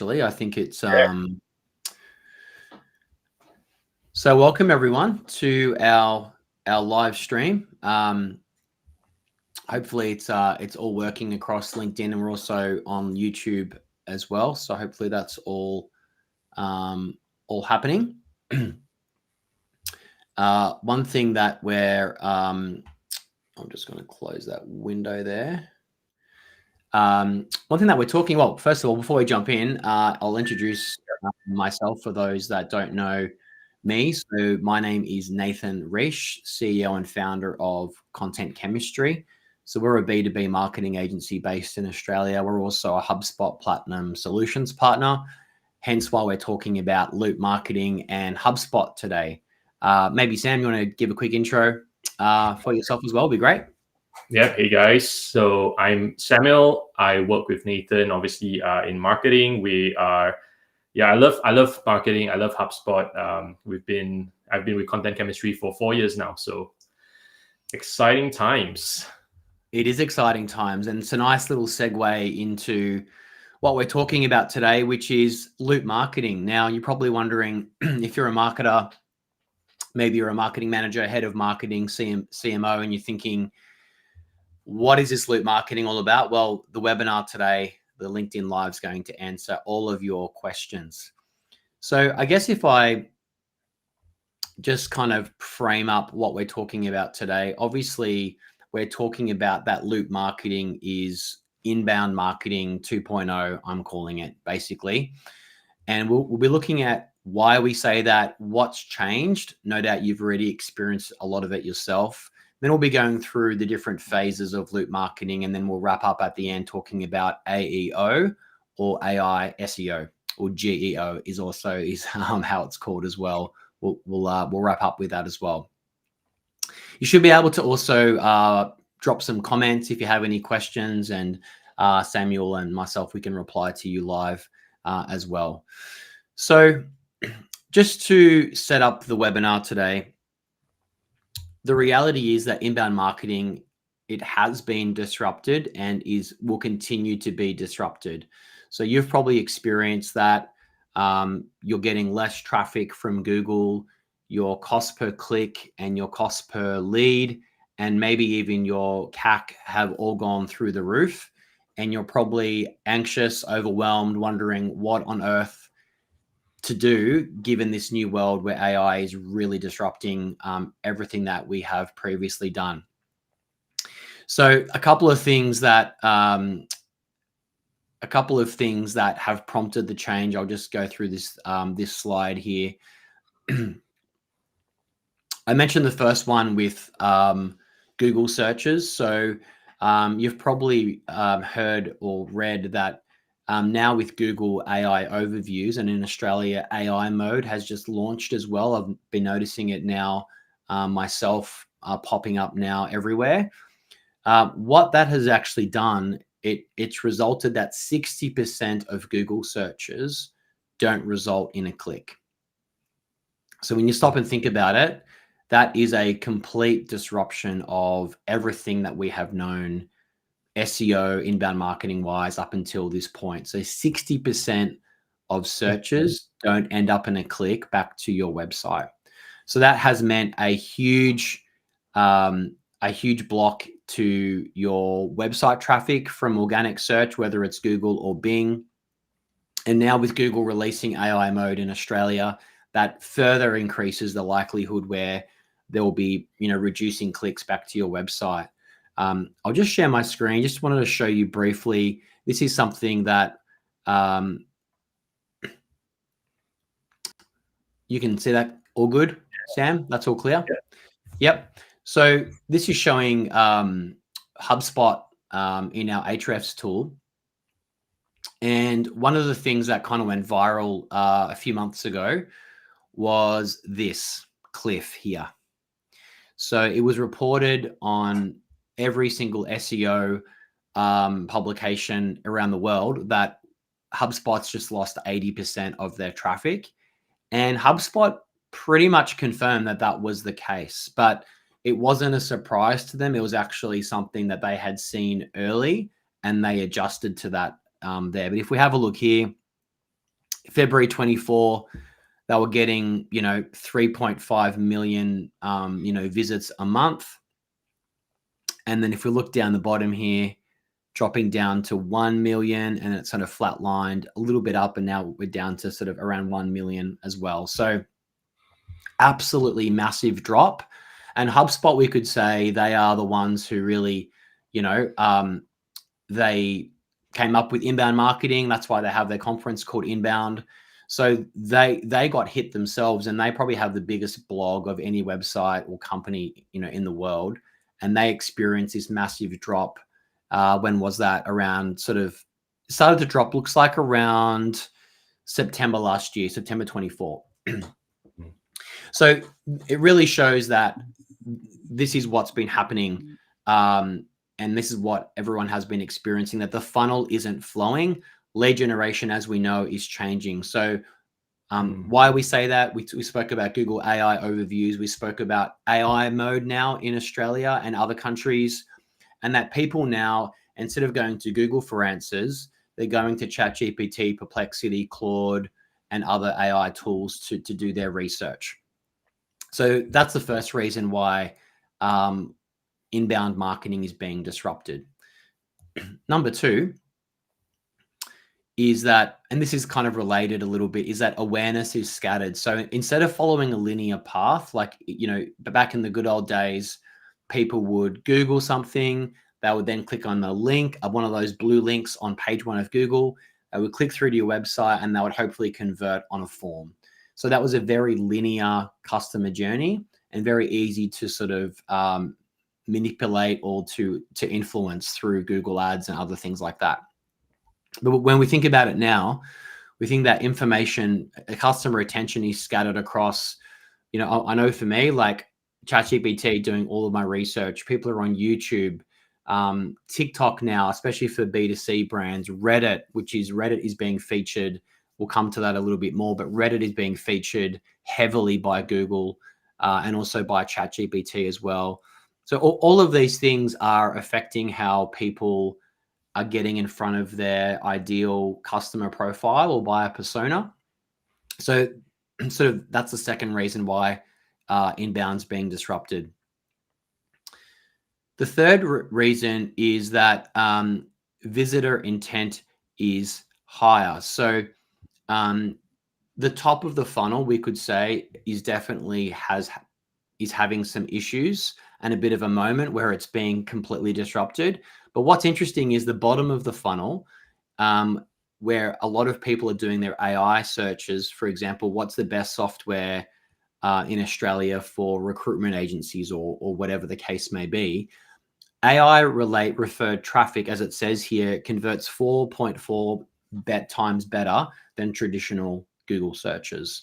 Actually, I think it's so welcome everyone to our live stream. Hopefully it's all working across LinkedIn, and we're also on YouTube as well. So hopefully that's all happening. One thing that we're I'm just going to close that window there. One thing that we're talking, well, first of all, before we jump in, I'll introduce myself for those that don't know me. So my name is Nathan Risch, CEO and founder of Content Chemistry. So we're a B2B marketing agency based in Australia. We're also a HubSpot Platinum Solutions partner, hence why we're talking about loop marketing and HubSpot today. Maybe Sam, you want to give a quick intro for yourself as well? Would be great. Yeah. Hey guys. So I'm Samuel. I work with Nathan, obviously, in marketing. I love marketing. I love HubSpot. I've been with Content Chemistry for 4 years now. So exciting times. It is exciting times, and it's a nice little segue into what we're talking about today, which is loop marketing. Now, you're probably wondering if you're a marketer, maybe you're a marketing manager, head of marketing, CMO, and you're thinking, what is this loop marketing all about? Well, the webinar today, the LinkedIn Live, is going to answer all of your questions. So I guess if I just kind of frame up what we're talking about today, obviously we're talking about that loop marketing is inbound marketing 2.0, I'm calling it basically. And we'll be looking at why we say that, what's changed. No doubt you've already experienced a lot of it yourself. Then we'll be going through the different phases of loop marketing, and then we'll wrap up at the end talking about AEO or AI SEO, or GEO is also how it's called as well. We'll wrap up with that as well. You should be able to also drop some comments if you have any questions, and Samuel and myself, we can reply to you live as well. So just to set up the webinar today, the reality is that inbound marketing, it has been disrupted and will continue to be disrupted. So you've probably experienced that. You're getting less traffic from Google, your cost per click and your cost per lead, and maybe even your CAC have all gone through the roof. And you're probably anxious, overwhelmed, wondering what on earth to do given this new world where AI is really disrupting everything that we have previously done. So a couple of things that have prompted the change. I'll just go through this this slide here. I mentioned the first one with Google searches. So you've probably heard or read that now with Google AI overviews, and in Australia, AI mode has just launched as well. I've been noticing it now myself, popping up now everywhere. What that has actually done, it's resulted that 60% of Google searches don't result in a click. So when you stop and think about it, that is a complete disruption of everything that we have known SEO, inbound marketing wise up until this point. So 60% of searches don't end up in a click back to your website. So that has meant a huge block to your website traffic from organic search, whether it's Google or Bing. And now with Google releasing AI mode in Australia, that further increases the likelihood where there will be, reducing clicks back to your website. I'll just share my screen. Just wanted to show you briefly. This is something that you can see that all good, Sam? That's all clear? Yeah. Yep. So this is showing HubSpot in our Ahrefs tool. And one of the things that kind of went viral a few months ago was this cliff here. So it was reported on every single SEO publication around the world that HubSpot's just lost 80% of their traffic. And HubSpot pretty much confirmed that that was the case, but it wasn't a surprise to them. It was actually something that they had seen early and they adjusted to that there. But if we have a look here, February 24, they were getting, 3.5 million, visits a month. And then if we look down the bottom here, dropping down to 1 million, and it's sort of flatlined a little bit up, and now we're down to sort of around 1 million as well. So absolutely massive drop. And HubSpot, we could say they are the ones who really, they came up with inbound marketing. That's why they have their conference called Inbound. So they got hit themselves, and they probably have the biggest blog of any website or company, in the world. And they experienced this massive drop. When was that? Around started to drop, looks like around September last year, September 24. So it really shows that this is what's been happening. And this is what everyone has been experiencing, that the funnel isn't flowing. Lead generation, as we know, is changing. So why we say that, we spoke about Google AI overviews. We spoke about AI mode now in Australia and other countries, and that people now, instead of going to Google for answers, they're going to ChatGPT, Perplexity, Claude, and other AI tools to do their research. So that's the first reason why inbound marketing is being disrupted. Number two is that, and this is kind of related a little bit, is that awareness is scattered. So instead of following a linear path, like, back in the good old days, people would Google something, they would then click on the link, one of those blue links on page 1 of Google, they would click through to your website, and they would hopefully convert on a form. So that was a very linear customer journey, and very easy to sort of manipulate or to influence through Google Ads and other things like that. But when we think about it now, we think that information, customer attention is scattered across, I know for me, like ChatGPT doing all of my research, people are on YouTube, TikTok now, especially for B2C brands, Reddit is being featured. We'll come to that a little bit more, but Reddit is being featured heavily by Google and also by ChatGPT as well. So all of these things are affecting how people are getting in front of their ideal customer profile or buyer persona. So sort of that's the second reason why inbound's being disrupted. The third reason is that visitor intent is higher. So the top of the funnel, we could say, is definitely is having some issues and a bit of a moment where it's being completely disrupted. But what's interesting is the bottom of the funnel, where a lot of people are doing their AI searches. For example, what's the best software in Australia for recruitment agencies or whatever the case may be? AI referred traffic, as it says here, converts 4.4 times better than traditional Google searches.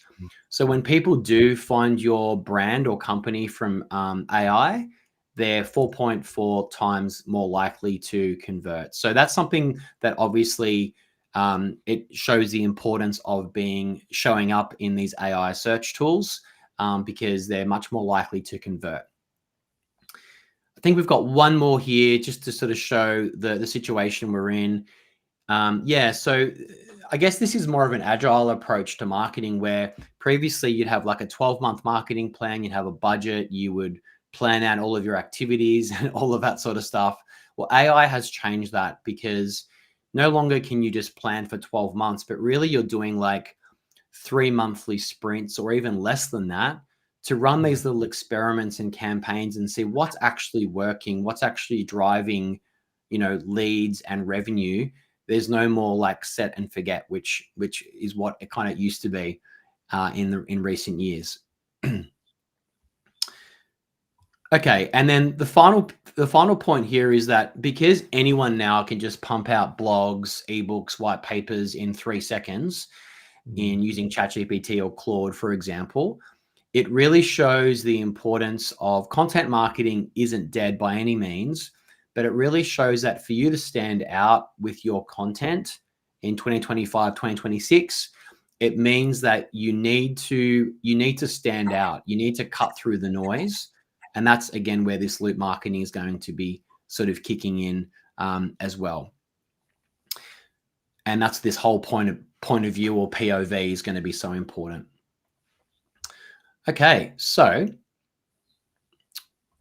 So when people do find your brand or company from AI, they're 4.4 times more likely to convert. So that's something that obviously it shows the importance of showing up in these AI search tools because they're much more likely to convert. I think we've got one more here just to sort of show the situation we're in. So I guess this is more of an agile approach to marketing, where previously you'd have like a 12-month marketing plan, you'd have a budget, you would plan out all of your activities and all of that sort of stuff. Well, AI has changed that, because no longer can you just plan for 12 months, but really you're doing like 3 monthly sprints or even less than that to run these little experiments and campaigns and see what's actually working, what's actually driving, leads and revenue. There's no more like set and forget, which is what it kind of used to be in recent years. Okay, and then the final point here is that because anyone now can just pump out blogs, ebooks, white papers in 3 seconds in using ChatGPT or Claude, for example, it really shows the importance of content marketing isn't dead by any means, but it really shows that for you to stand out with your content in 2025, 2026, it means that you need to stand out. You need to cut through the noise. And that's, again, where this loop marketing is going to be sort of kicking in as well. And that's this whole point point of view or POV is going to be so important. Okay, so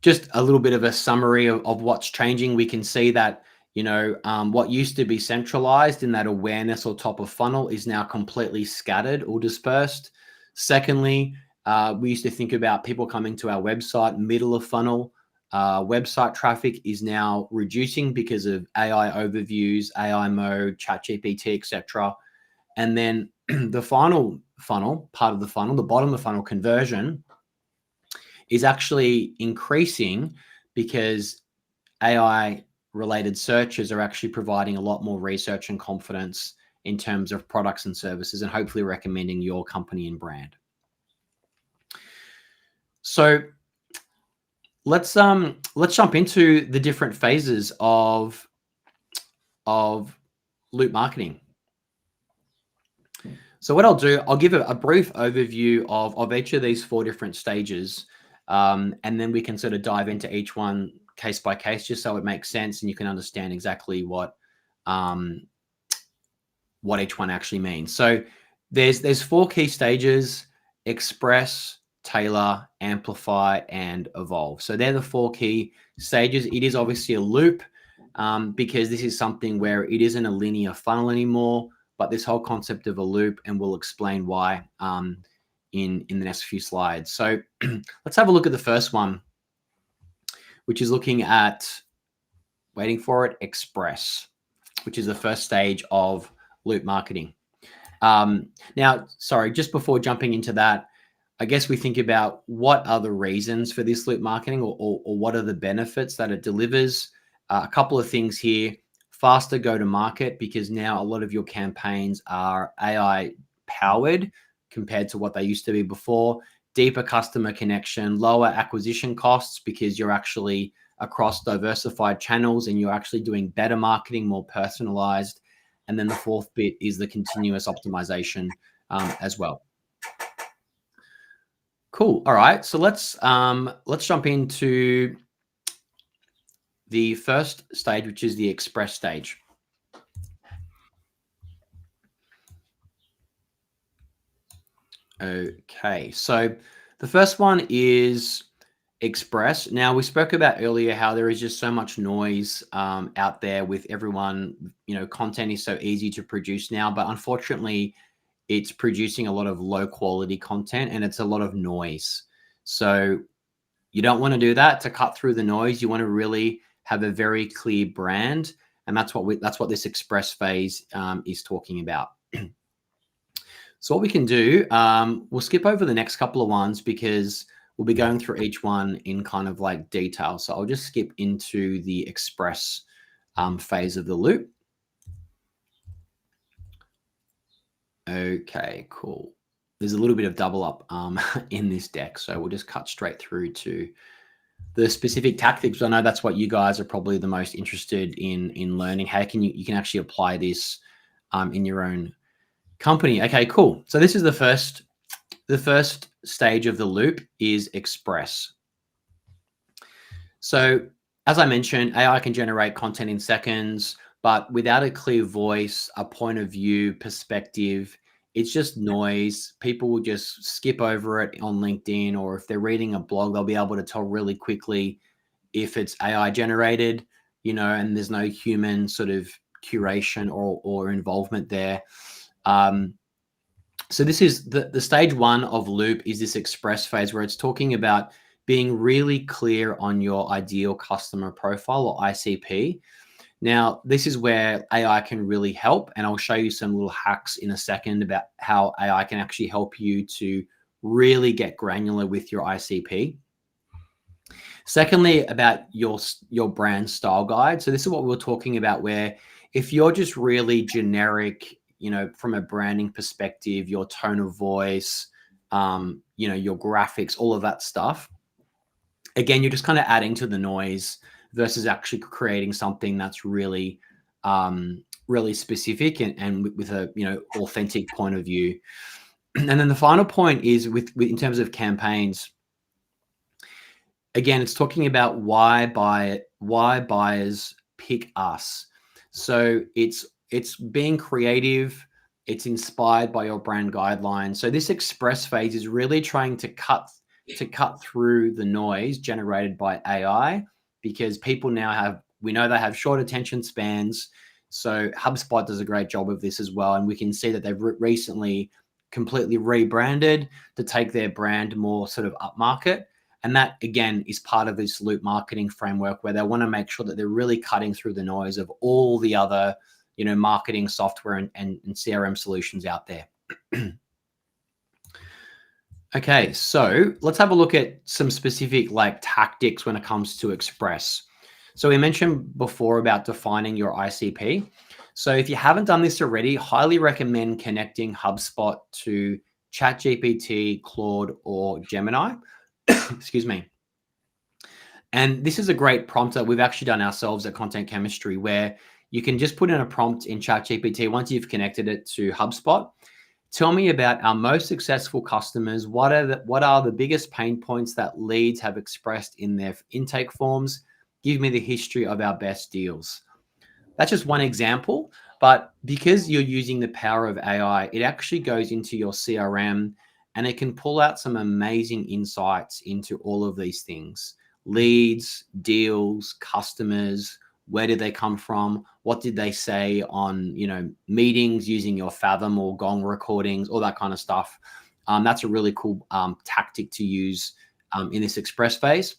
just a little bit of a summary of what's changing. We can see that, what used to be centralized in that awareness or top of funnel is now completely scattered or dispersed. Secondly, we used to think about people coming to our website, middle of funnel. Website traffic is now reducing because of AI overviews, AI mode, ChatGPT, etc. And then the final funnel, part of the funnel, the bottom of the funnel conversion is actually increasing because AI related searches are actually providing a lot more research and confidence in terms of products and services, and hopefully recommending your company and brand. So let's jump into the different phases of loop marketing. So what I'll do, I'll give a brief overview of each of these 4 different stages, and then we can sort of dive into each one case by case, just so it makes sense and you can understand exactly what each one actually means. So there's 4 key stages: express, tailor, amplify, and evolve. So they're the 4 key stages. It is obviously a loop, because this is something where it isn't a linear funnel anymore, but this whole concept of a loop, and we'll explain why in the next few slides. So let's have a look at the first one, which is looking at, waiting for it, express, which is the first stage of loop marketing. Now, sorry, just before jumping into that, I guess we think about what are the reasons for this loop marketing, or what are the benefits that it delivers. A couple of things here: faster go to market, because now a lot of your campaigns are AI powered compared to what they used to be before. Deeper customer connection, lower acquisition costs because you're actually across diversified channels and you're actually doing better marketing, more personalized. And then the 4th bit is the continuous optimization as well. Cool. All right. So let's jump into the first stage, which is the express stage. Okay. So the first one is express. Now, we spoke about earlier how there is just so much noise out there with everyone. Content is so easy to produce now, but unfortunately, it's producing a lot of low quality content and it's a lot of noise. So you don't want to do that. To cut through the noise, you want to really have a very clear brand, and that's what this express phase is talking about. So what we can do, we'll skip over the next couple of ones because we'll be going through each one in kind of like detail. So I'll just skip into the express phase of the loop. Okay, cool. There's a little bit of double up in this deck, so we'll just cut straight through to the specific tactics. I know that's what you guys are probably the most interested in learning. How can you can actually apply this in your own company. Okay, cool. So this is the first stage of the loop is express. So as I mentioned, AI can generate content in seconds, but without a clear voice, a point of view, perspective, it's just noise. People will just skip over it on LinkedIn, or if they're reading a blog, they'll be able to tell really quickly if it's AI generated, and there's no human sort of curation or involvement there. So this is the stage 1 of loop, is this express phase where it's talking about being really clear on your ideal customer profile, or ICP. Now, this is where AI can really help, and I'll show you some little hacks in a second about how AI can actually help you to really get granular with your ICP. Secondly, about your brand style guide. So this is what we were talking about, where if you're just really generic, from a branding perspective, your tone of voice, your graphics, all of that stuff, again, you're just kind of adding to the noise versus actually creating something that's really, really specific and with a, authentic point of view. And then the final point is with in terms of campaigns, again, it's talking about why buyers pick us. So it's being creative, It's inspired by your brand guidelines. So this express phase is really trying to cut through the noise generated by AI, because people now we know they have short attention spans. So HubSpot does a great job of this as well. And we can see that they've recently completely rebranded to take their brand more sort of upmarket. And that, again, is part of this loop marketing framework, where they want to make sure that they're really cutting through the noise of all the other, marketing software and CRM solutions out there. Okay, so let's have a look at some specific tactics when it comes to Express. So we mentioned before about defining your ICP. So if you haven't done this already, highly recommend connecting HubSpot to ChatGPT, Claude, or Gemini. Excuse me. And this is a great prompt that we've actually done ourselves at Content Chemistry, where you can just put in a prompt in ChatGPT once you've connected it to HubSpot. Tell me about our most successful customers. What are the biggest pain points that leads have expressed in their intake forms? Give me the history of our best deals. That's just one example, but because you're using the power of AI, it actually goes into your CRM and it can pull out some amazing insights into all of these things: leads, deals, customers. Where did they come from? What did they say on, meetings using your Fathom or Gong recordings, all that kind of stuff. That's a really cool tactic to use in this express phase.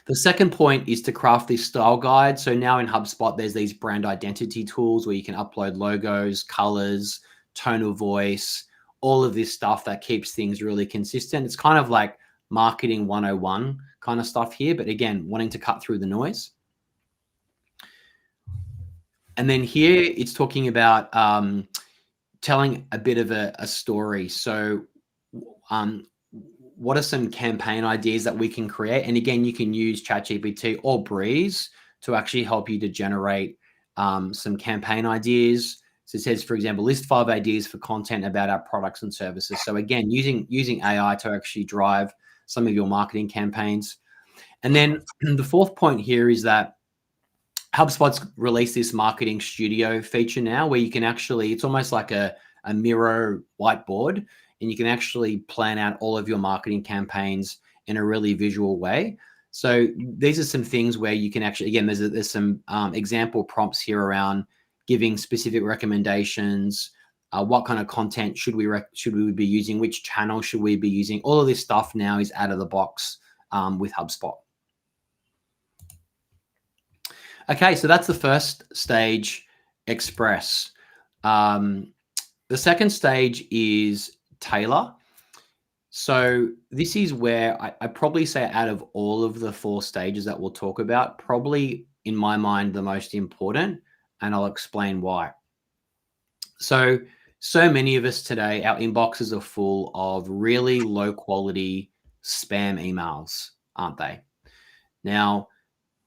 The second point is to craft this style guide. So now in HubSpot, there's these brand identity tools where you can upload logos, colors, tone of voice, all of this stuff that keeps things really consistent. It's kind of like marketing 101 kind of stuff here, but again, wanting to cut through the noise. And then here it's talking about telling a bit of a story. So what are some campaign ideas that we can create? And again, you can use ChatGPT or Breeze to actually help you to generate some campaign ideas. So it says, for example, list 5 ideas for content about our products and services. So again, using AI to actually drive some of your marketing campaigns. And then the fourth point here is that HubSpot's released this marketing studio feature now, where you can actually, it's almost like a mirror whiteboard, and you can actually plan out all of your marketing campaigns in a really visual way. So these are some things where you can actually, again, there's some example prompts here around giving specific recommendations. What kind of content should we be using? Which channel should we be using? All of this stuff now is out of the box with HubSpot. Okay, so that's the first stage, Express. The second stage is Tailor. So this is where I probably say, out of all of the 4 stages that we'll talk about, probably in my mind the most important, and I'll explain why. So many of us today, our inboxes are full of really low quality spam emails, aren't they? Now,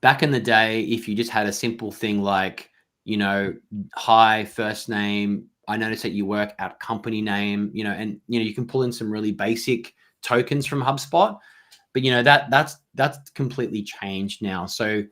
back in the day, if you just had a simple thing like, hi, first name, I noticed that you work at company name, and, you can pull in some really basic tokens from HubSpot, but, that's completely changed now. So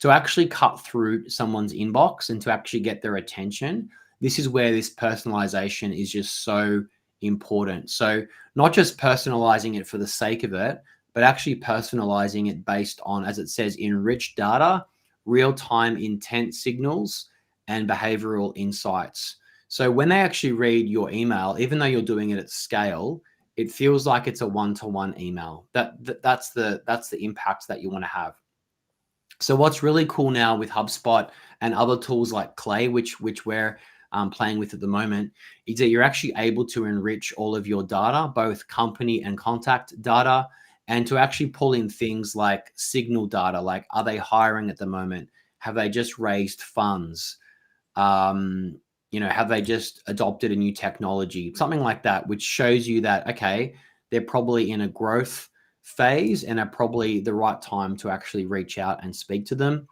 to actually cut through someone's inbox and to actually get their attention, this is where this personalization is just so important. So not just personalizing it for the sake of it, but actually personalizing it based on, as it says, enriched data, real-time intent signals, and behavioral insights. So when they actually read your email, even though you're doing it at scale, it feels like it's a one-to-one email. That's the impact that you want to have. So what's really cool now with HubSpot and other tools like Clay, which we're playing with at the moment, is that you're actually able to enrich all of your data, both company and contact data, and to actually pull in things like signal data, like, are they hiring at the moment? Have they just raised funds? Have they just adopted a new technology? Something like that, which shows you that, okay, they're probably in a growth phase and are probably the right time to actually reach out and speak to them.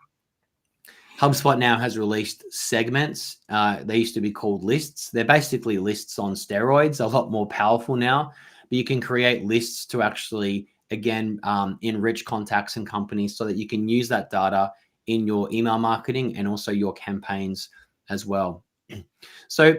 HubSpot now has released segments. They used to be called lists. They're basically lists on steroids, a lot more powerful now. But you can create lists to actually, again, enrich contacts and companies so that you can use that data in your email marketing and also your campaigns as well. So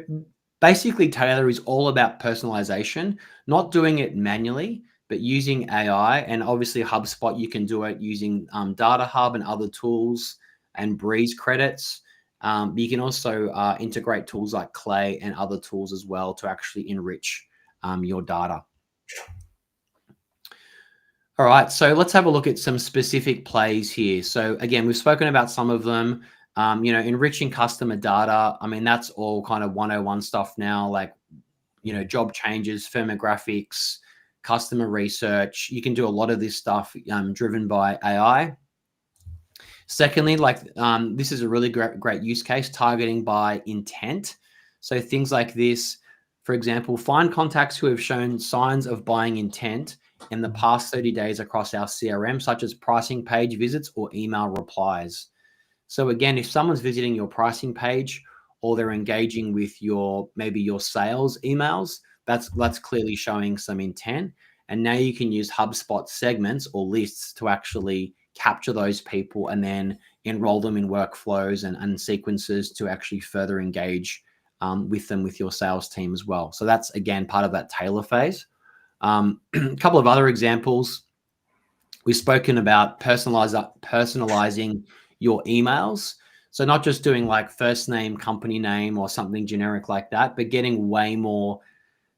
Basically, Tailor is all about personalization, not doing it manually, but using AI. And obviously, HubSpot, you can do it using Data Hub and other tools and Breeze credits. But you can also integrate tools like Clay and other tools as well to actually enrich your data. All right, so let's have a look at some specific plays here. So again, we've spoken about some of them. Enriching customer data. I mean, that's all kind of 101 stuff now, like, job changes, firmographics, customer research. You can do a lot of this stuff driven by AI. Secondly, this is a really great use case, targeting by intent. So things like this, for example, find contacts who have shown signs of buying intent in the past 30 days across our CRM, such as pricing page visits or email replies. So again, if someone's visiting your pricing page or they're engaging with maybe your sales emails, that's clearly showing some intent. And now you can use HubSpot segments or lists to actually capture those people and then enroll them in workflows and sequences to actually further engage with them, with your sales team as well. So that's, again, part of that tailor phase. A couple of other examples. We've spoken about personalizing your emails. So not just doing like first name, company name, or something generic like that, but getting way more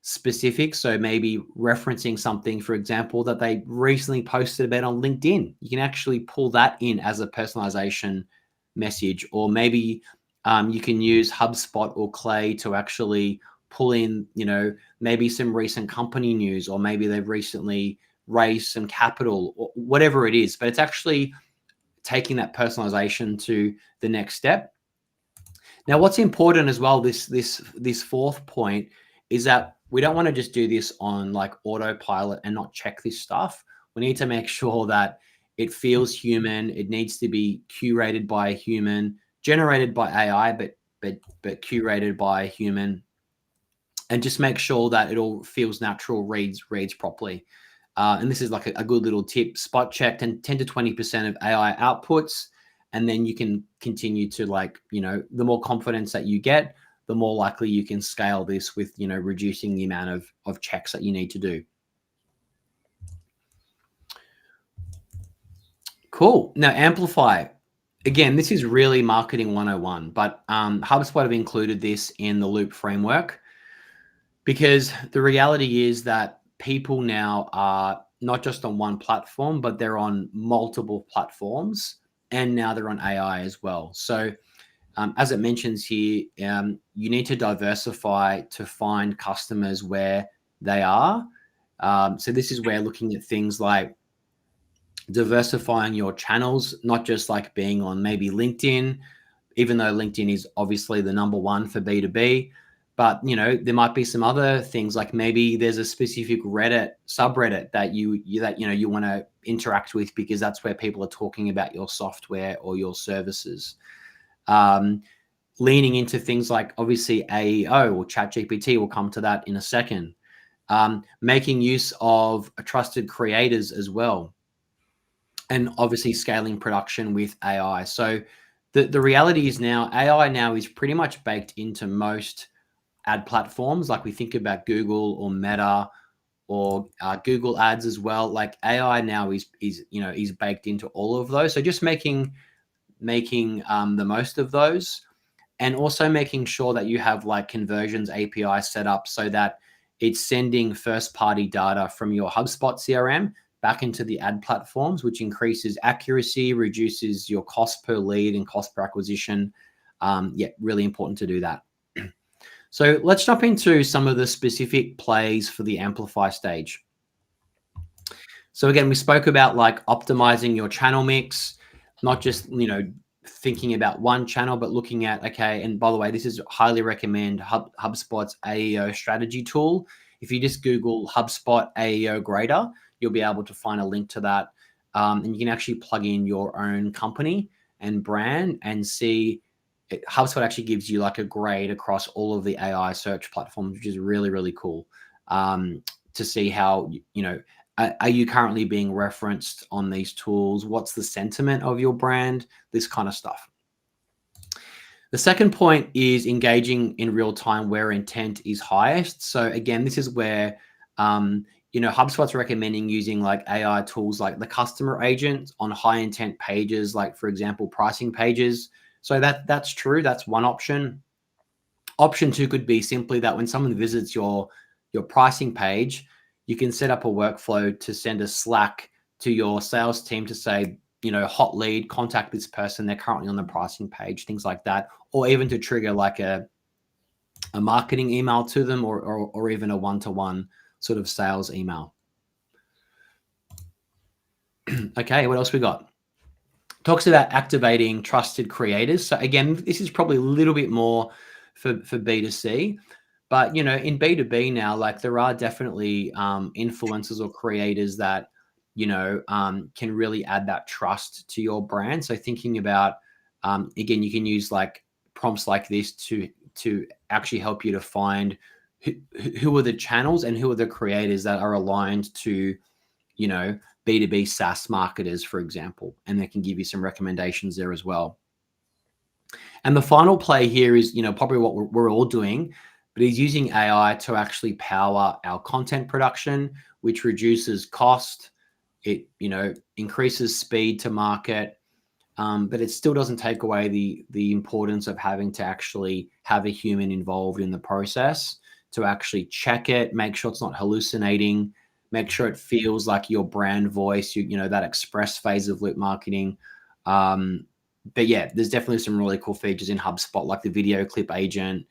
specific. So maybe referencing something, for example, that they recently posted about on LinkedIn. You can actually pull that in as a personalization message. Or maybe you can use HubSpot or Clay to actually pull in, maybe some recent company news, or maybe they've recently raised some capital, or whatever it is. But it's actually taking that personalization to the next step. Now, what's important as well, this fourth point, is that we don't want to just do this on like autopilot and not check this stuff. We need to make sure that it feels human. It needs to be curated by a human, generated by AI, but curated by a human, and just make sure that it all feels natural, reads properly. And this is like a good little tip: spot check 10 to 20% of AI outputs. And then you can continue to, the more confidence that you get, the more likely you can scale this with, reducing the amount of checks that you need to do. Cool. Now, amplify. Again, this is really marketing 101, but HubSpot have included this in the Loop framework, because the reality is that people now are not just on one platform, but they're on multiple platforms, and now they're on AI as well. So as it mentions here, you need to diversify to find customers where they are. So this is where looking at things like diversifying your channels, not just like being on maybe LinkedIn, even though LinkedIn is obviously the number one for B2B. But, there might be some other things, like maybe there's a specific Reddit subreddit that you want to interact with, because that's where people are talking about your software or your services. Leaning into things like obviously AEO or ChatGPT, we'll come to that in a second. Making use of trusted creators as well, and obviously scaling production with AI. So the reality is now AI now is pretty much baked into most ad platforms. Like we think about Google or Meta or Google Ads as well. Like AI now is baked into all of those. So just making the most of those, and also making sure that you have like conversions API set up so that it's sending first party data from your HubSpot CRM back into the ad platforms, which increases accuracy, reduces your cost per lead and cost per acquisition. Really important to do that. So let's jump into some of the specific plays for the Amplify stage. So again, we spoke about like optimizing your channel mix, not just, thinking about one channel, but looking at, okay, and by the way, this is highly recommend HubSpot's AEO strategy tool. If you just Google HubSpot AEO grader, you'll be able to find a link to that. And you can actually plug in your own company and brand and see HubSpot actually gives you like a grade across all of the AI search platforms, which is really, really cool to see how, are you currently being referenced on these tools? What's the sentiment of your brand? This kind of stuff. The second point is engaging in real time where intent is highest. So again, this is where HubSpot's recommending using like AI tools like the customer agent on high intent pages, like for example, pricing pages. So that's true. That's one option. Option two could be simply that when someone visits your pricing page, you can set up a workflow to send a Slack to your sales team to say, hot lead, contact this person. They're currently on the pricing page, things like that, or even to trigger like a marketing email to them, or even a one-to-one sort of sales email. Okay, what else we got? Talks about activating trusted creators. So again, this is probably a little bit more for B2C, but in B2B now, like there are definitely influencers or creators that can really add that trust to your brand. So thinking about again, you can use like prompts like this to actually help you to find who are the channels and who are the creators that are aligned to B2B SaaS marketers, for example, and they can give you some recommendations there as well. And the final play here is, probably what we're all doing, but he's using AI to actually power our content production, which reduces cost. It, increases speed to market, but it still doesn't take away the importance of having to actually have a human involved in the process to actually check it, make sure it's not hallucinating, make sure it feels like your brand voice, that express phase of loop marketing. But yeah, there's definitely some really cool features in HubSpot, like the video clip agent,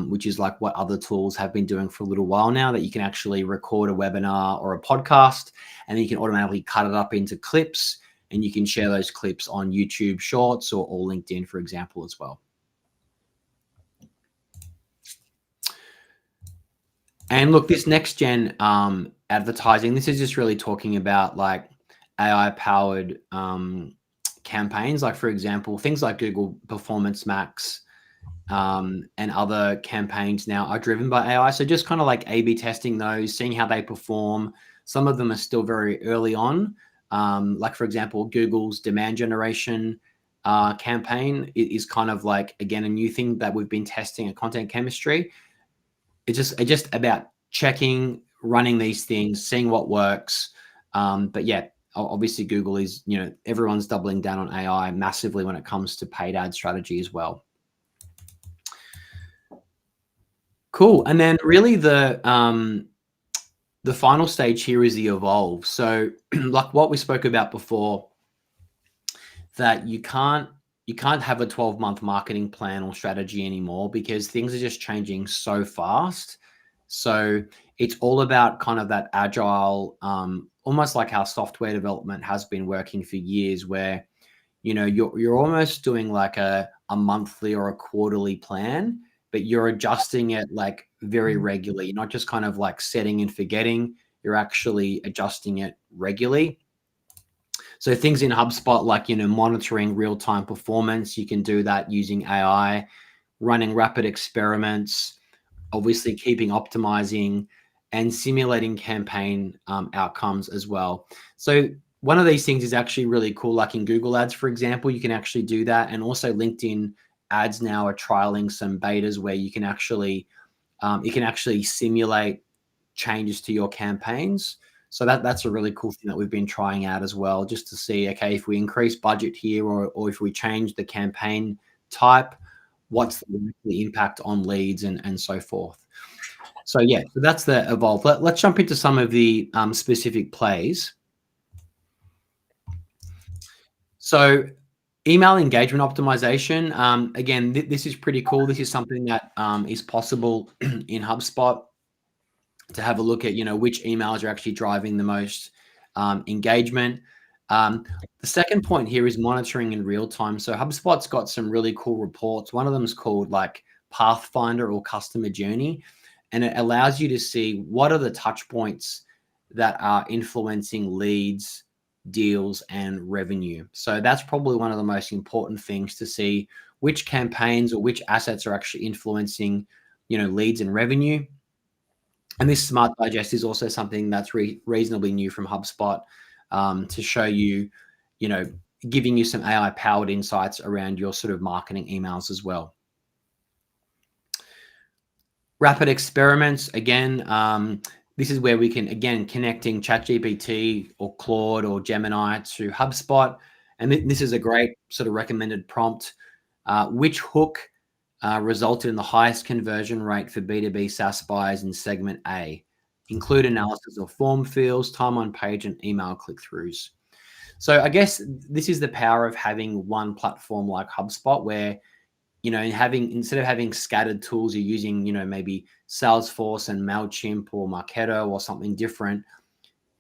which is like what other tools have been doing for a little while now, that you can actually record a webinar or a podcast, and then you can automatically cut it up into clips, and you can share those clips on YouTube Shorts or LinkedIn, for example, as well. And look, this next gen advertising, this is just really talking about like AI powered campaigns, like for example, things like Google Performance Max and other campaigns now are driven by AI. So just kind of like A/B testing those, seeing how they perform. Some of them are still very early on. Like for example, Google's demand generation campaign is kind of like, again, a new thing that we've been testing at Content Chemistry. It's just about checking, running these things, seeing what works. But yeah, obviously Google is, everyone's doubling down on AI massively when it comes to paid ad strategy as well. Cool. And then really the final stage here is the evolve. So like what we spoke about before, that you can't have a 12-month marketing plan or strategy anymore, because things are just changing so fast. So it's all about kind of that agile, almost like how software development has been working for years, where you're almost doing like a monthly or a quarterly plan, but you're adjusting it like very regularly. You're not just kind of like setting and forgetting, you're actually adjusting it regularly. So things in HubSpot, like, monitoring real-time performance, you can do that using AI, running rapid experiments, obviously keeping optimizing, and simulating campaign outcomes as well. So one of these things is actually really cool. Like in Google Ads, for example, you can actually do that. And also LinkedIn Ads now are trialing some betas where you can actually simulate changes to your campaigns. So that's a really cool thing that we've been trying out as well, just to see, okay, if we increase budget here, or if we change the campaign type, what's the impact on leads and so forth. So yeah, so that's the evolve. Let's jump into some of the specific plays. So email engagement optimization. Again, this is pretty cool. This is something that is possible in HubSpot, to have a look at, which emails are actually driving the most engagement. The second point here is monitoring in real time. So HubSpot's got some really cool reports. One of them is called like Pathfinder or Customer Journey, and it allows you to see what are the touch points that are influencing leads, deals, and revenue. So that's probably one of the most important things, to see which campaigns or which assets are actually influencing, leads and revenue. And this Smart Digest is also something that's reasonably new from HubSpot, to show you, giving you some AI powered insights around your sort of marketing emails as well. Rapid experiments, again, this is where we can, again, connecting ChatGPT or Claude or Gemini to HubSpot. And this is a great sort of recommended prompt. Which hook resulted in the highest conversion rate for B2B SaaS buyers in segment A? Include analysis of form fields, time on page, and email click-throughs. So I guess this is the power of having one platform like HubSpot, where, you know, instead of having scattered tools, you're using, you know, maybe Salesforce and MailChimp or Marketo or something different.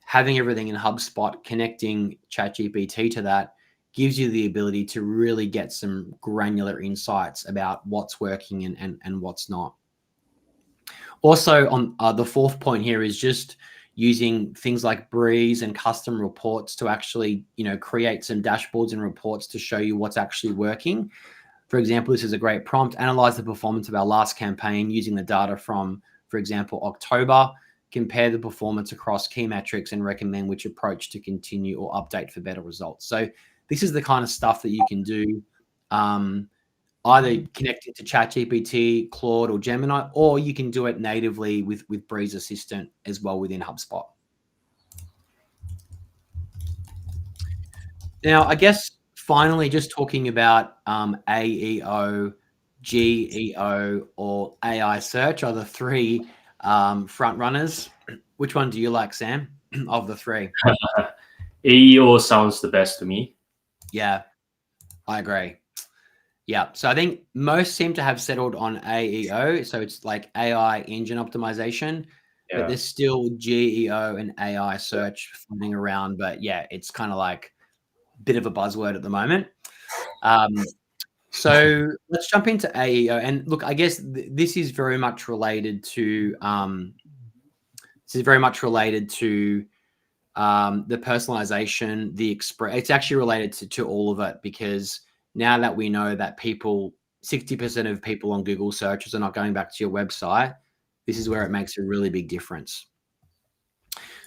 Having everything in HubSpot, connecting ChatGPT to that, gives you the ability to really get some granular insights about what's working and what's not. Also, on the fourth point here is just using things like Breeze and custom reports to actually, you know, create some dashboards and reports to show you what's actually working. For example, this is a great prompt: analyze the performance of our last campaign using the data from, for example, October, compare the performance across key metrics, and recommend which approach to continue or update for better results. So this is the kind of stuff that you can do, either connecting to ChatGPT, Claude, or Gemini, or you can do it natively with Breeze Assistant as well within HubSpot. Now, I guess finally, just talking about AEO, GEO, or AI search are the three front runners. Which one do you like, Sam, of the three? AEO sounds the best to me. Yeah, I agree. Yeah, so I think most seem to have settled on AEO. So it's like AI engine optimization, but there's still GEO and AI search floating around. But yeah, it's kind of like a bit of a buzzword at the moment. So let's jump into AEO. And look, I guess this is very much related to the personalization, the express. It's actually related to all of it, because now that we know that 60% of people on Google searches are not going back to your website, this is where it makes a really big difference.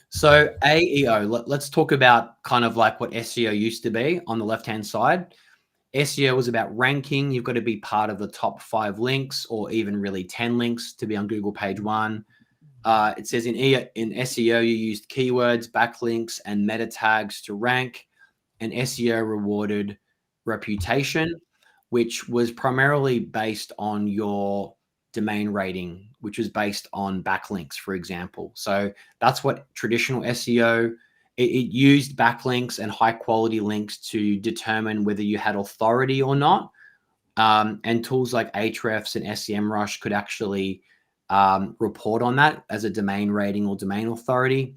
So AEO, let's talk about kind of like what SEO used to be on the left-hand side. SEO was about ranking. You've got to be part of the top 5 links, or even really 10 links to be on Google page 1. It says in SEO, you used keywords, backlinks, and meta tags to rank. And SEO rewarded reputation, which was primarily based on your domain rating, which was based on backlinks, for example. So that's what traditional SEO, it used backlinks and high quality links to determine whether you had authority or not. And tools like Ahrefs and SEMrush could actually report on that as a domain rating or domain authority.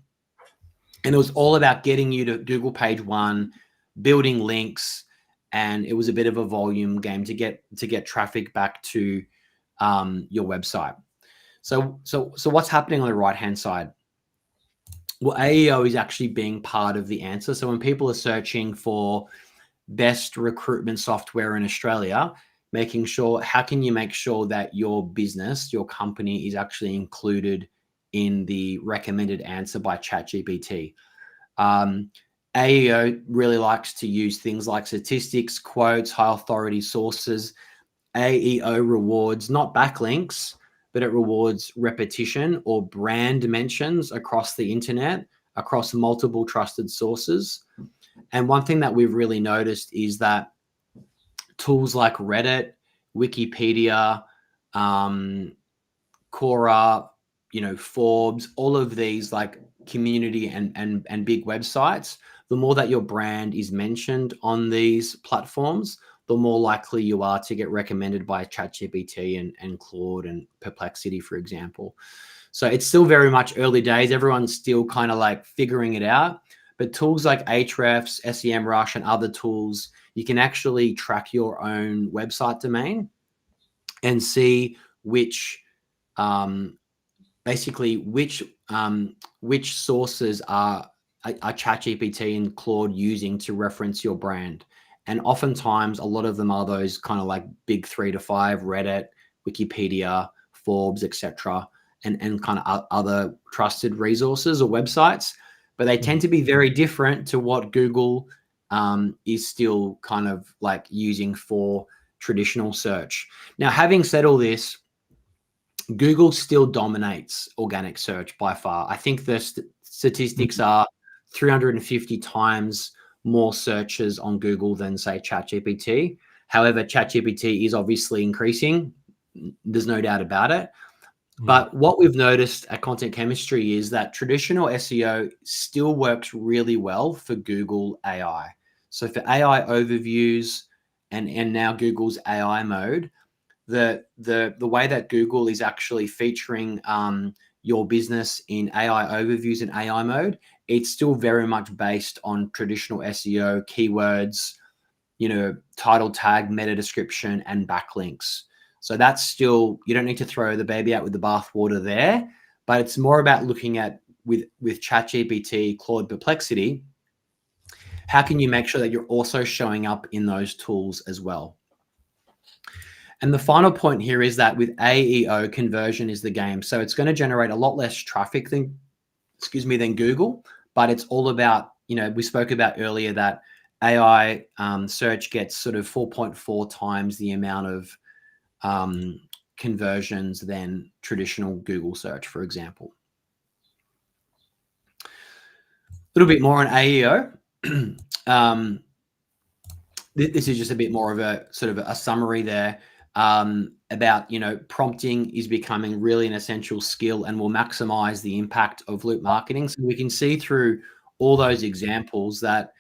And it was all about getting you to Google page 1, building links, and it was a bit of a volume game to get traffic back to your website. So what's happening on the right-hand side? Well, AEO is actually being part of the answer. So when people are searching for best recruitment software in Australia, making sure, how can you make sure that your business, your company, is actually included in the recommended answer by ChatGPT? AEO really likes to use things like statistics, quotes, high authority sources. AEO rewards not backlinks, but it rewards repetition or brand mentions across the internet, across multiple trusted sources. And one thing that we've really noticed is that tools like Reddit, Wikipedia, Quora, Forbes, all of these like community and big websites, the more that your brand is mentioned on these platforms, the more likely you are to get recommended by ChatGPT and Claude and Perplexity, for example. So it's still very much early days. Everyone's still kind of like figuring it out. But tools like Ahrefs, SEMrush, and other tools, you can actually track your own website domain and see which sources are ChatGPT and Claude using to reference your brand. And oftentimes, a lot of them are those kind of like big 3 to 5, Reddit, Wikipedia, Forbes, etc., and kind of other trusted resources or websites. But they tend to be very different to what Google is still kind of like using for traditional search. Now, having said all this, Google still dominates organic search by far. I think the statistics are 350 times more searches on Google than, say, ChatGPT. However, ChatGPT is obviously increasing. There's no doubt about it. But what we've noticed at Content Chemistry is that traditional SEO still works really well for Google AI. So for AI overviews and now Google's AI mode, the way that Google is actually featuring your business in AI overviews and AI mode, it's still very much based on traditional SEO keywords, title tag, meta description, and backlinks. So that's still, you don't need to throw the baby out with the bathwater there, but it's more about looking at with ChatGPT, Claude, Perplexity, how can you make sure that you're also showing up in those tools as well? And the final point here is that with AEO, conversion is the game. So it's going to generate a lot less traffic than Google, but it's all about, we spoke about earlier that AI search gets sort of 4.4 times the amount of conversions than traditional Google search, for example. A little bit more on AEO. This is just a bit more of a sort of a summary there about, prompting is becoming really an essential skill and will maximize the impact of loop marketing. So we can see through all those examples that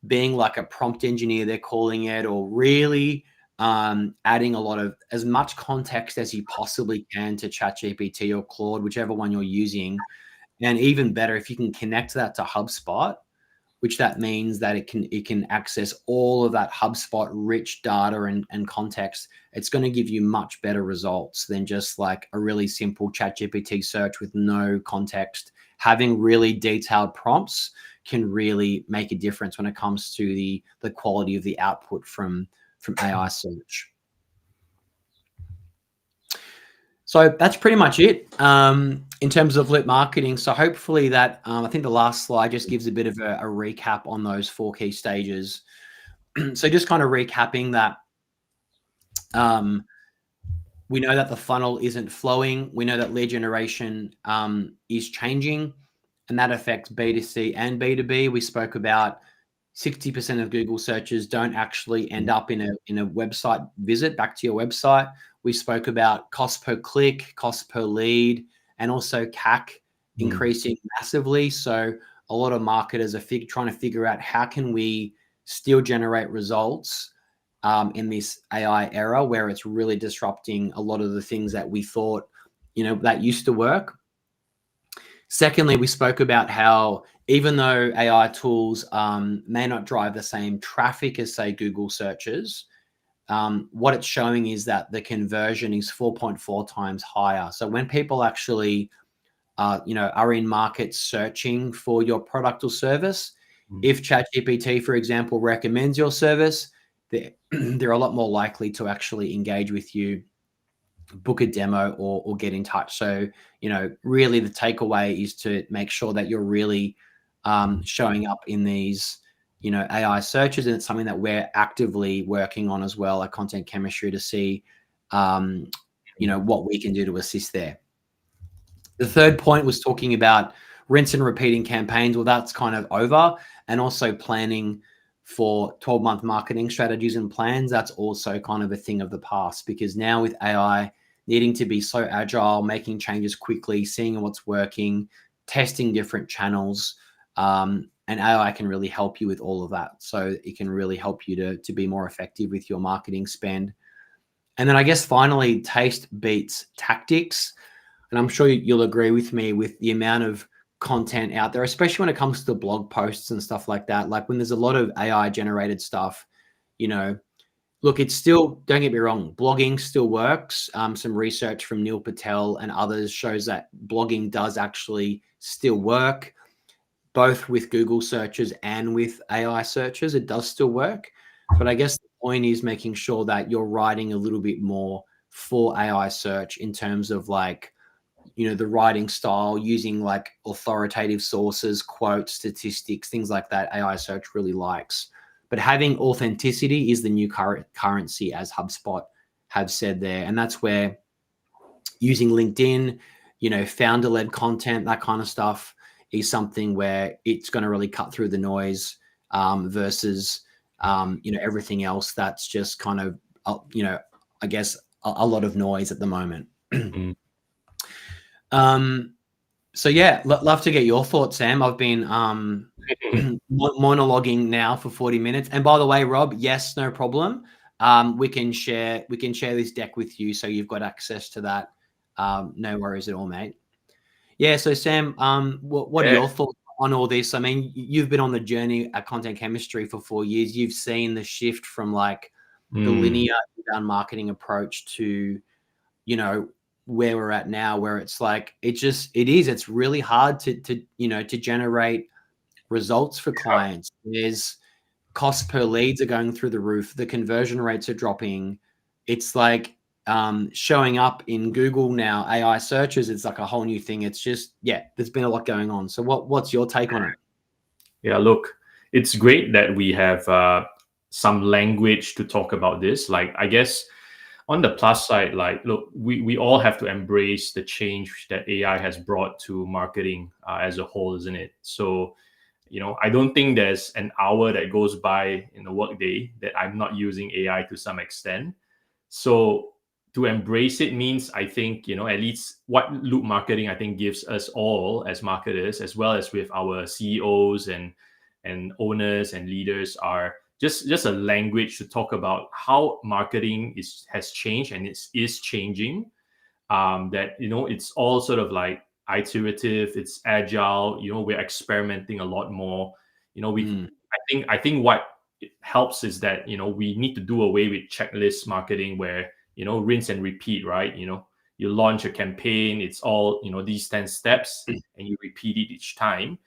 being like a prompt engineer, they're calling it, or really adding a lot of as much context as you possibly can to ChatGPT or Claude, whichever one you're using. And even better, if you can connect that to HubSpot, which that means that it can access all of that HubSpot rich data and context, it's going to give you much better results than just like a really simple ChatGPT search with no context. Having really detailed prompts can really make a difference when it comes to the quality of the output from AI search. So that's pretty much it in terms of loop marketing. So hopefully that, I think the last slide just gives a bit of a recap on those 4 key stages. So just kind of recapping that, we know that the funnel isn't flowing. We know that lead generation is changing, and that affects B2C and B2B. We spoke about 60% of Google searches don't actually end up in a website visit back to your website. We spoke about cost per click, cost per lead, and also CAC increasing massively. So a lot of marketers are trying to figure out how can we still generate results in this AI era where it's really disrupting a lot of the things that we thought, that used to work. Secondly, we spoke about how even though AI tools may not drive the same traffic as, say, Google searches, what it's showing is that the conversion is 4.4 times higher. So when people actually, are in market searching for your product or service, if ChatGPT, for example, recommends your service, they're a lot more likely to actually engage with you, book a demo, or get in touch. So, really the takeaway is to make sure that you're really showing up in these, AI searches. And it's something that we're actively working on as well at Content Chemistry to see, what we can do to assist there. The third point was talking about rinse and repeating campaigns. Well, that's kind of over. And also planning for 12-month marketing strategies and plans. That's also kind of a thing of the past, because now with AI needing to be so agile, making changes quickly, seeing what's working, testing different channels, and AI can really help you with all of that. So it can really help you to be more effective with your marketing spend. And then I guess finally, taste beats tactics. And I'm sure you'll agree with me with the amount of content out there, especially when it comes to blog posts and stuff like that. Like when there's a lot of AI generated stuff, look, it's still, don't get me wrong, blogging still works. Some research from Neil Patel and others shows that blogging does actually still work, both with Google searches and with AI searches. It does still work. But I guess the point is making sure that you're writing a little bit more for AI search in terms of like, the writing style, using like authoritative sources, quotes, statistics, things like that. AI search really likes. But having authenticity is the new currency, as HubSpot have said there. And that's where using LinkedIn, founder-led content, that kind of stuff is something where it's going to really cut through the noise, versus, everything else that's just kind of, I guess a lot of noise at the moment. Mm. So yeah, love to get your thoughts, Sam. I've been monologuing now for 40 minutes. And by the way, Rob, yes, no problem. We can share this deck with you, so you've got access to that. No worries at all, mate. Yeah. So Sam, what are your thoughts on all this? I mean, you've been on the journey at content chemistry for 4 years. You've seen the shift from like the linear inbound marketing approach to, where we're at now, where it's like, it's really hard to generate results for clients. There's costs per leads are going through the roof. The conversion rates are dropping. It's like, showing up in Google now, AI searches, it's like a whole new thing. It's just, there's been a lot going on. So what's your take on it? Yeah, look, it's great that we have some language to talk about this. Like, I guess on the plus side, like, look, we all have to embrace the change that AI has brought to marketing as a whole, isn't it? So, I don't think there's an hour that goes by in a workday that I'm not using AI to some extent. So to embrace it means, I think, at least what loop marketing, I think, gives us all as marketers, as well as with our CEOs and owners and leaders, are just a language to talk about how marketing has changed, and is changing. That it's all sort of like iterative, it's agile. We're experimenting a lot more. I think what it helps is that we need to do away with checklist marketing, where rinse and repeat, right? You launch a campaign, it's all these 10 steps, and you repeat it each time.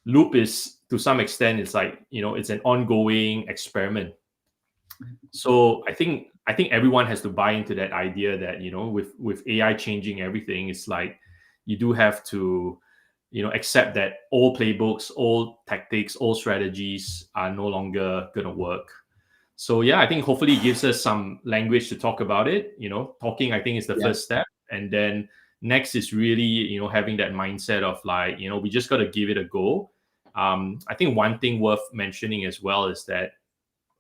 Loop is, to some extent, it's like it's an ongoing experiment. So I think everyone has to buy into that idea that with AI changing everything, it's like you do have to accept that all playbooks, all tactics, all strategies are no longer going to work. So yeah, I think hopefully it gives us some language to talk about it. Talking, I think, is the first step, and then next is really having that mindset of like we just got to give it a go. I think one thing worth mentioning as well is that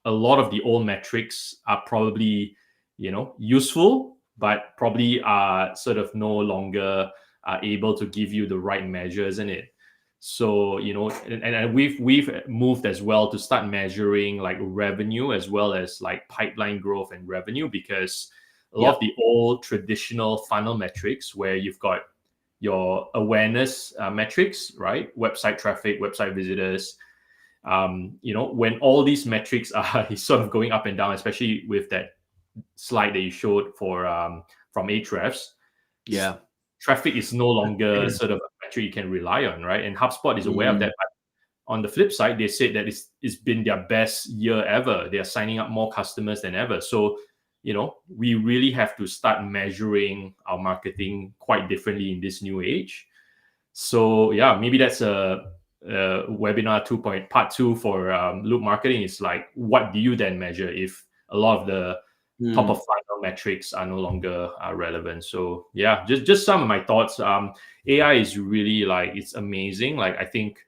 a lot of the old metrics are probably useful, but probably are sort of no longer able to give you the right measures in it. So and we've moved as well to start measuring like revenue as well as like pipeline growth and revenue, because a lot of the old traditional funnel metrics, where you've got your awareness metrics, right? Website traffic, website visitors. When all these metrics are sort of going up and down, especially with that slide that you showed for from Ahrefs, traffic is no longer sort of a metric you can rely on, right? And HubSpot is aware of that. But on the flip side, they said that it's been their best year ever. They are signing up more customers than ever. So we really have to start measuring our marketing quite differently in this new age. So yeah, maybe that's a webinar part 2 for loop marketing. Is like, what do you then measure if a lot of the top of funnel metrics are no longer relevant? So yeah, just some of my thoughts. AI is really like, it's amazing. Like, I think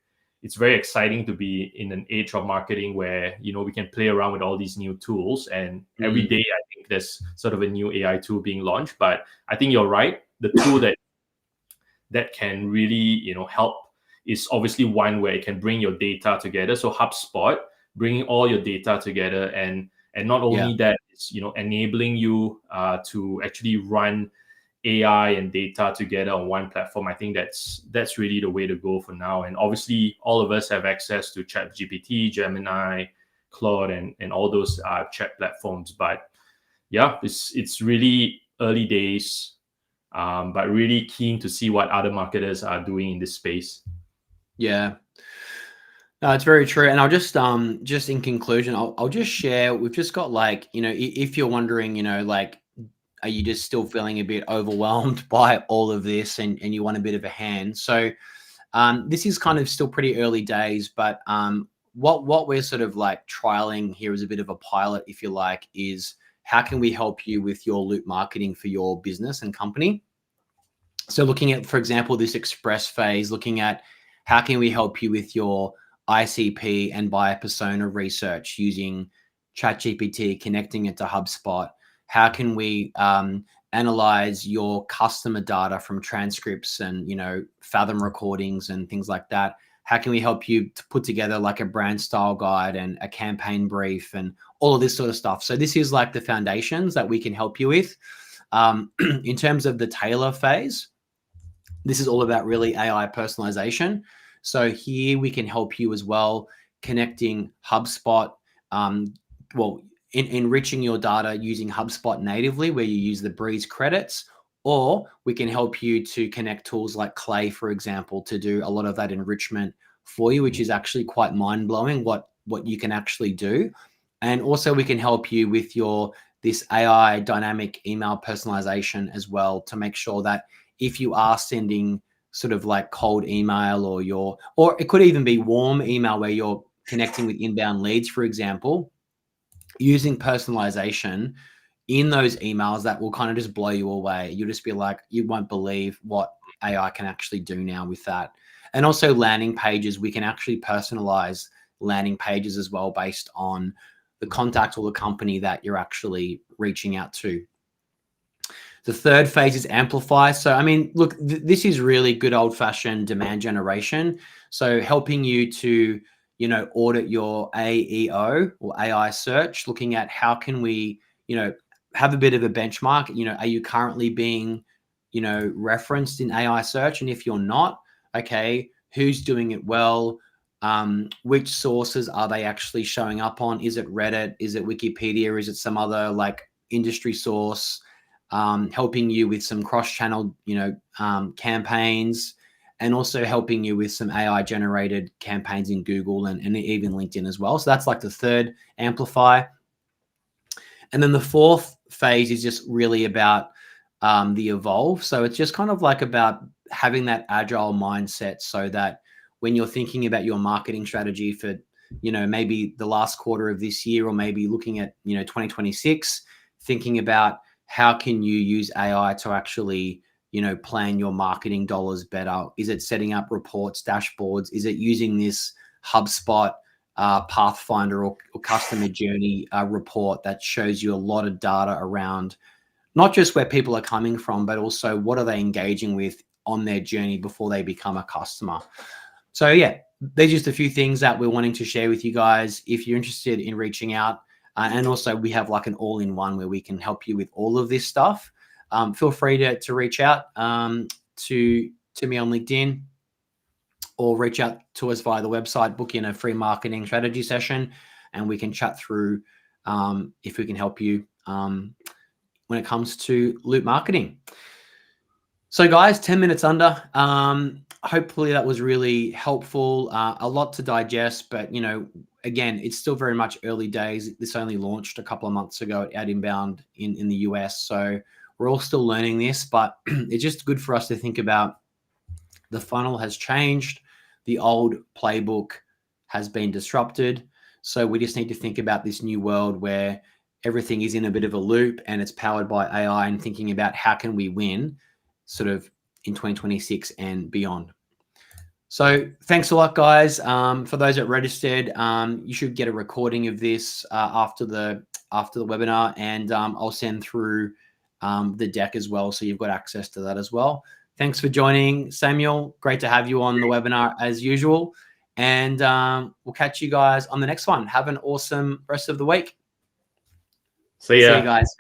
it's very exciting to be in an age of marketing where we can play around with all these new tools, and every day I think there's sort of a new AI tool being launched. But I think you're right, the tool that can really help is obviously one where it can bring your data together. So HubSpot, bringing all your data together, and not only that, it's enabling you to actually run AI and data together on one platform. I think that's really the way to go for now. And obviously, all of us have access to ChatGPT, Gemini, Claude, and all those chat platforms. But yeah, it's really early days, but really keen to see what other marketers are doing in this space. Yeah. No, it's very true. And I'll just in conclusion, I'll just share, we've just got like, if you're wondering, like, are you just still feeling a bit overwhelmed by all of this and you want a bit of a hand? So this is kind of still pretty early days, but what we're sort of like trialing here is a bit of a pilot, if you like, is how can we help you with your loop marketing for your business and company? So looking at, for example, this express phase, looking at how can we help you with your ICP and buyer persona research using ChatGPT, connecting it to HubSpot. How can we analyze your customer data from transcripts and, Fathom recordings and things like that? How can we help you to put together like a brand style guide and a campaign brief and all of this sort of stuff? So this is like the foundations that we can help you with. In terms of the tailor phase, this is all about really AI personalization. So here we can help you as well, connecting HubSpot, enriching your data using HubSpot natively, where you use the Breeze credits, or we can help you to connect tools like Clay, for example, to do a lot of that enrichment for you, which is actually quite mind-blowing what you can actually do. And also we can help you with this AI dynamic email personalization as well, to make sure that if you are sending sort of like cold email or it could even be warm email where you're connecting with inbound leads, for example, using personalization in those emails, that will kind of just blow you away. You'll just be like, you won't believe what AI can actually do now with that. And also landing pages, we can actually personalize landing pages as well based on the contact or the company that you're actually reaching out to. The third phase is amplify. So, I mean, look, this is really good old fashioned demand generation. So helping you to, audit your AEO or AI search, looking at how can we, have a bit of a benchmark. Are you currently being, referenced in AI search? And if you're not, okay, who's doing it well? Which sources are they actually showing up on? Is it Reddit? Is it Wikipedia? Is it some other like industry source? Helping you with some cross-channel, campaigns, and also helping you with some AI-generated campaigns in Google and even LinkedIn as well. So that's like the third amplify. And then the fourth phase is just really about the evolve. So it's just kind of like about having that agile mindset, so that when you're thinking about your marketing strategy for, maybe the last quarter of this year, or maybe looking at, 2026, thinking about how can you use AI to actually, plan your marketing dollars better? Is it setting up reports, dashboards? Is it using this HubSpot Pathfinder or customer journey report that shows you a lot of data around not just where people are coming from, but also what are they engaging with on their journey before they become a customer? So yeah, there's just a few things that we're wanting to share with you guys. If you're interested in reaching out, and also we have like an all-in-one where we can help you with all of this stuff. Feel free to reach out to me on LinkedIn, or reach out to us via the website, book in a free marketing strategy session, and we can chat through if we can help you when it comes to loop marketing. So guys, 10 minutes under. Hopefully that was really helpful. A lot to digest, but again, it's still very much early days. This only launched a couple of months ago at Inbound in the US. So we're all still learning this, but it's just good for us to think about the funnel has changed. The old playbook has been disrupted. So we just need to think about this new world where everything is in a bit of a loop and it's powered by AI, and thinking about how can we win sort of in 2026 and beyond. So thanks a lot, guys. For those that registered, you should get a recording of this after the webinar, and I'll send through the deck as well, so you've got access to that as well. Thanks for joining, Samuel. Great to have you on the webinar as usual, and we'll catch you guys on the next one. Have an awesome rest of the week. See ya. See you guys.